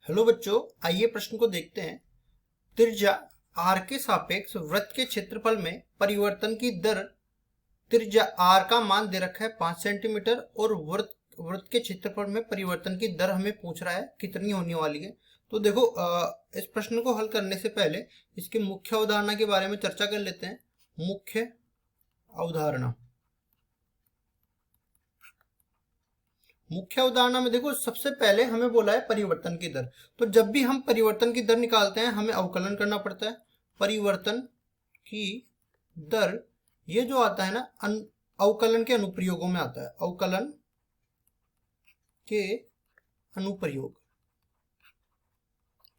Hello बच्चों, आइए प्रश्न को देखते हैं। त्रिज्या r के सापेक्ष वृत्त के क्षेत्रफल में परिवर्तन की दर। त्रिज्या r का मान दे रखा है 5 सेंटीमीटर और वृत्त के क्षेत्रफल में परिवर्तन की दर हमें पूछ रहा है कितनी होने वाली है। तो देखो, इस प्रश्न को हल करने से पहले इसकी मुख्य अवधारणा के बारे में चर्चा कर लेते हैं। मुख्य अवधारणा में देखो, सबसे पहले हमें बोला है परिवर्तन की दर। तो जब भी हम परिवर्तन की दर निकालते हैं हमें अवकलन करना पड़ता है। परिवर्तन की दर ये जो आता है ना, अवकलन के अनुप्रयोगों में आता है। अवकलन के अनुप्रयोग।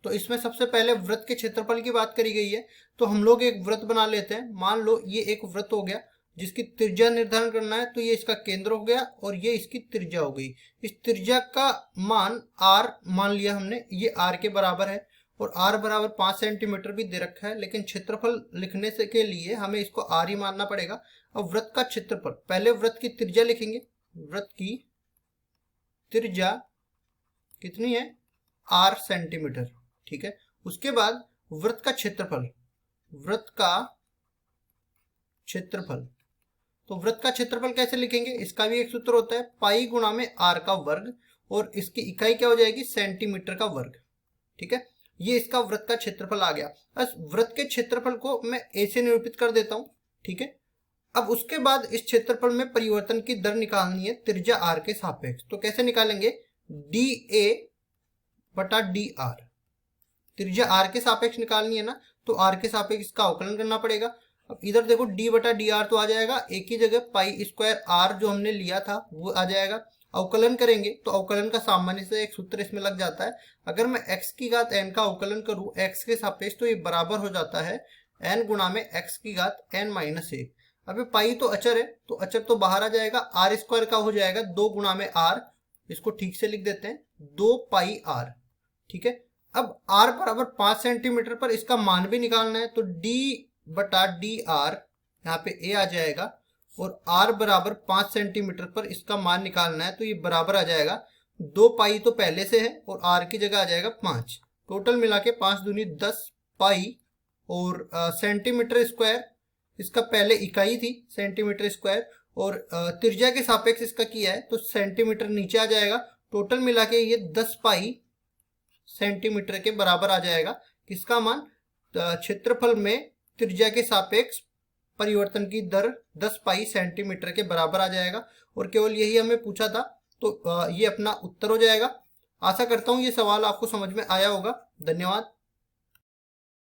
तो इसमें सबसे पहले वृत्त के क्षेत्रफल की बात करी गई है। तो हम लोग एक वृत्त बना लेते हैं। मान लो ये एक वृत्त हो गया जिसकी त्रिज्या निर्धारण करना है। तो ये इसका केंद्र हो गया और ये इसकी त्रिज्या हो गई। इस त्रिज्या का मान r मान लिया हमने, ये r के बराबर है और r बराबर 5 सेंटीमीटर भी दे रखा है, लेकिन क्षेत्रफल लिखने से के लिए हमें इसको r ही मानना पड़ेगा। अब वृत्त का क्षेत्रफल, पहले वृत्त की त्रिज्या लिखेंगे। वृत्त की त्रिज्या कितनी है? r सेंटीमीटर, ठीक है। उसके बाद वृत्त का क्षेत्रफल, वृत्त का क्षेत्रफल। तो वृत्त का क्षेत्रफल कैसे लिखेंगे? इसका भी एक सूत्र होता है, पाई गुणा में r का वर्ग, और इसकी इकाई क्या हो जाएगी? सेंटीमीटर का वर्ग, ठीक है। ये इसका वृत्त का क्षेत्रफल आ गया। बस वृत्त के क्षेत्रफल को मैं a से निरूपित कर देता हूं, ठीक है। अब उसके बाद इस क्षेत्रफल में परिवर्तन की दर निकालनी है त्रिज्या r के सापेक्ष। तो कैसे निकालेंगे? dA बटा dr। त्रिज्या r के सापेक्ष निकालनी है ना, तो r के सापेक्ष इसका अवकलन करना पड़ेगा। अब इधर देखो d बटा डी आर तो आ जाएगा, एक ही जगह पाई स्क्वायर r जो हमने लिया था वो आ जाएगा। अवकलन करेंगे तो अवकलन का सामान्य से एक सूत्र इसमें लग जाता है। अगर मैं x की घात n का अवकलन करूं x के सापेक्ष, तो ये बराबर हो जाता है n गुणा में x की घात n माइनस 1। अब पाई तो अचर है, तो अचर तो बाहर आ जाएगा। r स्क्वायर का हो जाएगा 2 गुणा में r, इसको ठीक से लिख देते हैं 2 पाई r, ठीक है। अब r बराबर 5 सेंटीमीटर पर इसका मान भी निकालना है, तो d बटा डी आर, यहाँ पे a आ जाएगा, और r बराबर 5 सेंटीमीटर पर इसका मान निकालना है। तो ये बराबर आ जाएगा 2 पाई तो पहले से है और r की जगह आ जाएगा 5। टोटल मिला के 5 दूनी 10 पाई, और सेंटीमीटर स्क्वायर इसका पहले इकाई थी सेंटीमीटर स्क्वायर, और त्रिज्या के सापेक्ष इसका किया है तो सेंटीमीटर नीचे आ जाएगा। टोटल मिला के ये 10 पाई सेंटीमीटर के बराबर आ जाएगा। किसका मान? क्षेत्रफल में त्रिज्या के सापेक्ष परिवर्तन की दर 10 पाई सेंटीमीटर के बराबर आ जाएगा। और केवल यही हमें पूछा था, तो ये अपना उत्तर हो जाएगा। आशा करता हूं ये सवाल आपको समझ में आया होगा। धन्यवाद।